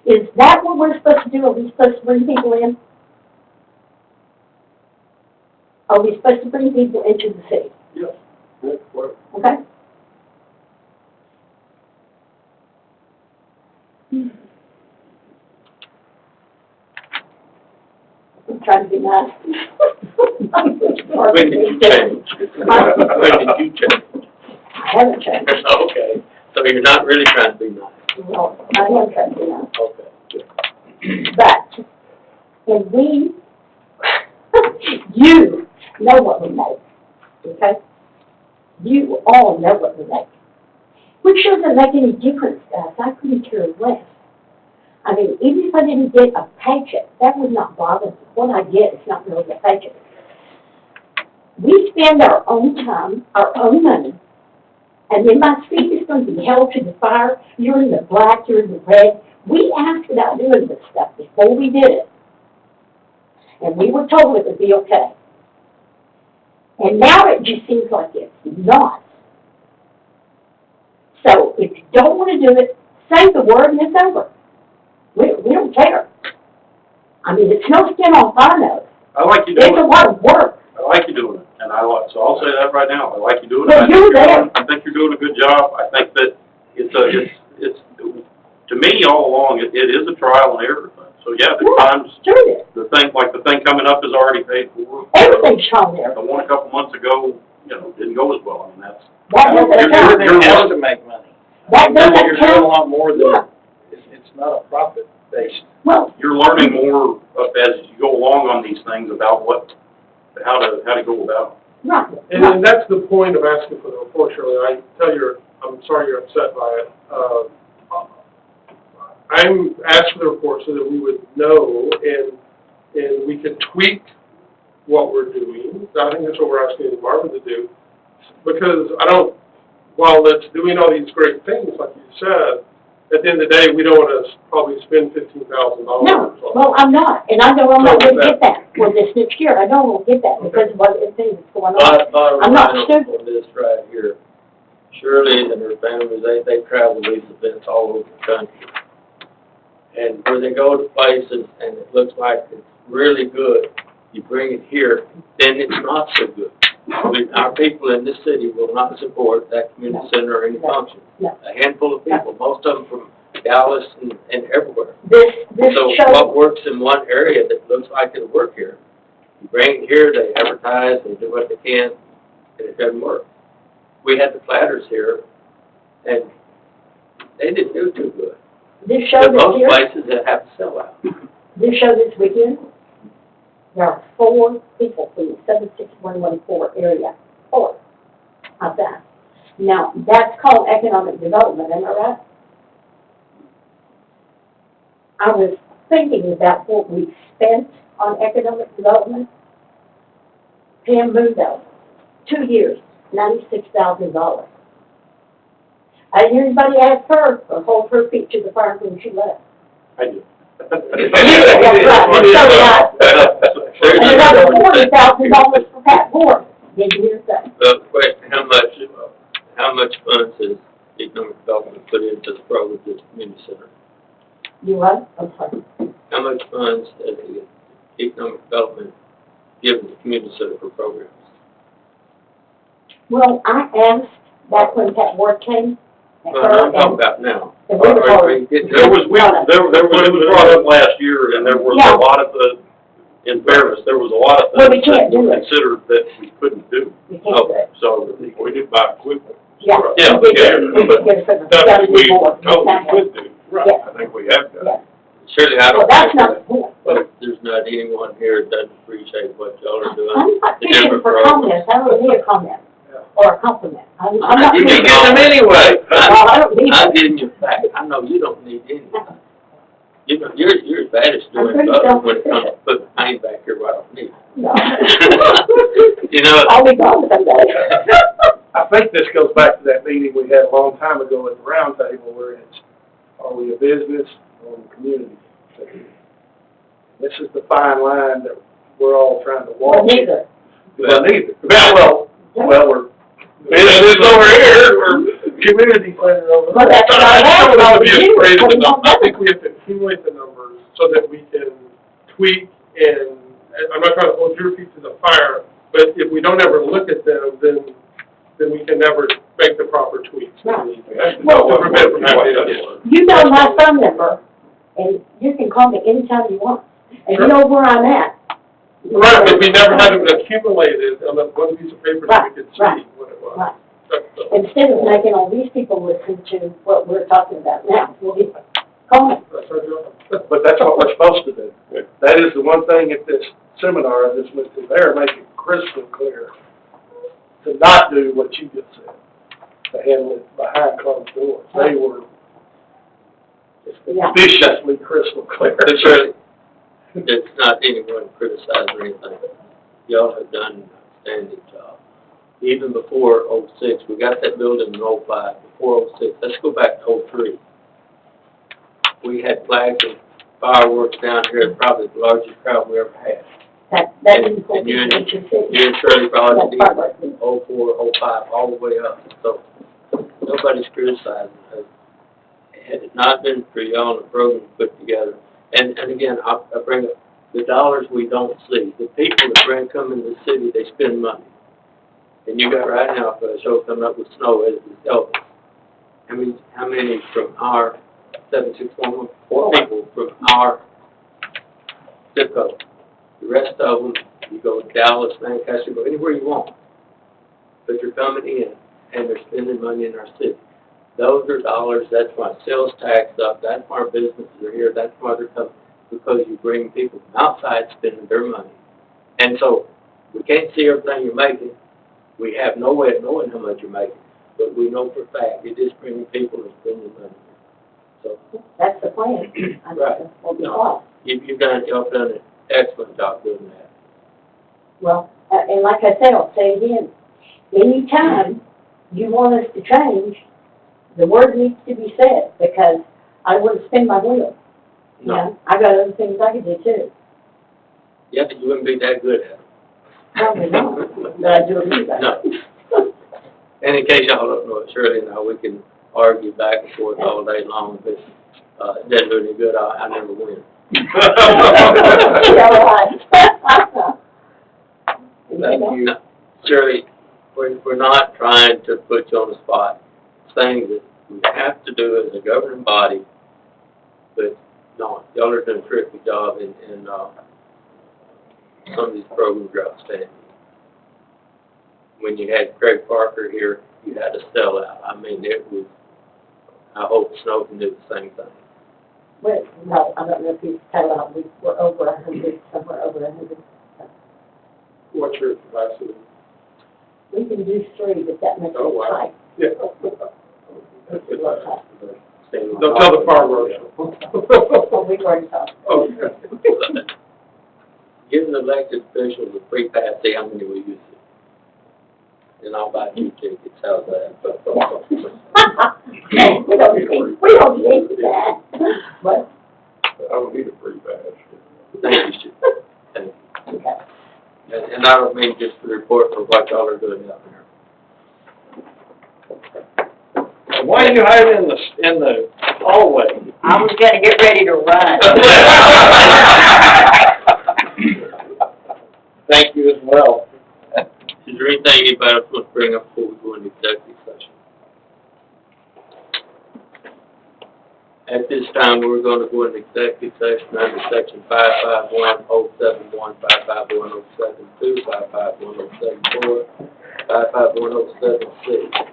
Is that what we're supposed to do? Are we supposed to bring people in? Are we supposed to bring people into the city? Yes. Good work. Okay? I'm trying to be nice. When did you change? When did you change? I haven't changed. Okay, so you're not really trying to be nice. No, I am trying to be nice. Okay. But, and we, you know what we make, okay? You all know what we make. Which doesn't make any difference to us. I couldn't care less. I mean, even if I didn't get a paycheck, that would not bother me. What I get is not really a paycheck. We spend our own time, our own money, and then my speech is going to be held to the fire. You're in the black, you're in the red. We asked about doing this stuff before we did it. And we were told it would be okay. And now it just seems like it's not. So if you don't want to do it, say the word and it's over. We don't care. I mean, it's no skin off our nose. I like you doing It's a it. lot of work. I like you doing it, and so I'll say that right now. I like you doing it. Well, you're there. I think you're doing a good job. I think that it's to me all along, it is a trial and error thing. So yeah, there's times Sure it is. the thing coming up is already paid for. Everything's shown there. The one a couple months ago, didn't go as well. I mean, that's. That doesn't count. Everything has to make money. That doesn't You're doing a count. lot more than, Yeah. it's not a profit-based. Well, You're learning more as you go along on these things about how to go about it. right. And that's the point of asking for the report, Shirley. I tell you, I'm sorry you're upset by it. I'm asked for the report so that we would know and we could tweak what we're doing. I think that's what we're asking Marvin to do. Because while it's doing all these great things, like you said, at the end of the day, we don't want to probably spend $15,000. No, well, I'm not, and I know I'm not going to get that for this next year. I know I won't get that because of what the thing that's going on. I'm not stupid. On this right here, Shirley and her family, they travel these events all over the country. And where they go to places and it looks like it's really good, you bring it here, then it's not so good. Our people in this city will not support that community center or any function. No. A handful of people, most of them from Dallas and everywhere. This So show, what works in one area that looks like it'll work here, you bring it here, they advertise, they do what they can, and it doesn't work. We had the platters here, and they didn't do too good. this show But this most year, places that have to sell out. this show this weekend, there are 4 people from the 76114 area. 4 of that. Now, that's called economic development, am I right? I was thinking about what we spent on economic development. Pam Mundo, 2 years, $96,000. I didn't hear anybody ask her or hold her feet to the fire when she left. I do. That's right, and so did I. And another $40,000 for Pat Moore. Did you hear that? The question, how much funds has economic development put into the program, this community center? You what? I'm sorry. How much funds has the economic development given the community center for programs? Well, I asked back when Pat Ward came. Well, I'm talking about now. And we were Are you getting There was it was brought up last year, and there was Yeah. a lot of in fairness, there was a lot of Well, we things that can't do were it. considered that we couldn't do. We can't do it. So we did buy equipment. Yeah. Yeah, we did. yeah. We did get it. That we more. told we Exactly. could do. Right. Yeah. I think we have done. Yeah. Surely I Well, don't that's think not the point. that there's not anyone here that doesn't appreciate what y'all are doing. I'm not The fishing different for programs. comments. I don't need a comment or a compliment. I'm not You fishing. can get them anyway. Well, I don't need I'm it. getting you back. I know you don't need any. You're as bad as I'm doing pretty other when it comes to self-sufficient. putting pain back here where I don't need it. No. You know, I'll be gone someday. I think this goes back to that meeting we had a long time ago at the round table where it's, are we a business or a community? This is the fine line that we're all trying to walk. Well, neither. Well, neither. Well, we're Business over here, Community center over Well, there. that's what I I don't want asked, to be you, afraid of what the do you numbers. I want think we have to accumulate the numbers so that we can tweak and I'm not trying to hold your feet to the fire, but if we don't ever look at them, then we can never make the proper tweaks. Right. Well, to prevent from happening. You know my phone number, and you can call me anytime you want, and you Sure. know where I'm at. Right, but we never had it accumulated on that one piece of paper that we could Right, see what it was. right. That's Instead of making all these people listen to what we're talking about now, we'll be, call me. our job. But that's what we're supposed to do. That is the one thing at this seminar, this was, they're making crystal clear to not do what you just said, to handle it behind closed doors. They were Yeah. viciously crystal clear. But Shirley, it's not anyone criticizing or anything. Y'all have done an outstanding job. Even before '06, we got that building in '05, before '06, let's go back to '03. We had flags and fireworks down here, probably the largest crowd we ever had. That And- is what and you and- you said. You and Shirley probably That's did right. '04, '05, all the way up. So nobody's criticizing us. Had it not been for y'all and the program put together, and again, I bring up the dollars we don't see. The people that come into the city, they spend money. And you got right now, for a show coming up with snow, it's Elvis. How many from our 761, 4 people from our zip code. The rest of them, you go to Dallas, Lancaster, go anywhere you want. But you're coming in, and they're spending money in our city. Those are dollars, that's why sales tax up, that's why our businesses are here, that's why they're coming, because you bring people from outside spending their money. And so, we can't see everything you're making, we have no way of knowing how much you're making, but we know for a fact, it is bringing people and spending money. So, That's the plan. I mean, Right. that's what we thought. y'all have done an excellent job doing that. Well, and like I said, I'll say again, anytime you want us to change, the word needs to be said, because I wouldn't spin my wheel. You know, I got other things I could do too. Yeah, but you wouldn't be that good at it. Probably not, but I do it anyway. No. And in case y'all don't know it, Shirley and I, we can argue back and forth all day long, but it doesn't do any good, I never win. You know? Shirley, we're not trying to put you on the spot. It's things that we have to do as a governing body, but no, y'all are doing a terrific job, and some of these programs are outstanding. When you had Craig Parker here, you had a sellout. I mean, it was, I hope Snow can do the same thing. Well, no, I don't know if you tell out, we were over 100, somewhere over 100. What's your capacity? We can do 3, but that makes Oh, it wow. tight. Yeah. Makes it look tight. Don't tell the fire marshal. Oh, we've already talked. Oh, Giving elected officials a free pass, see how many we use it. And I'll buy 2 tickets, how's that? We don't need that. What? I don't need a free badge. Thank you, Stu. Thank you. Okay. And I don't mean just the report for what y'all are doing out there. Why are you hiding in the hallway? I was gonna get ready to run. Thank you as well. Is there anything anybody else wants to bring up before we go into executive session? At this time, we're going to go into executive session under section 551.071, 551.072, 551.074, 551.076.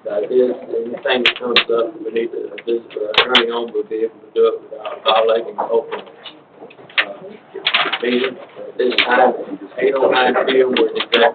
That is, anything that comes up, we need to visit our attorney on, we'll be able to do it without violating the open meeting. At this time, 8:09 p.m., we're in executive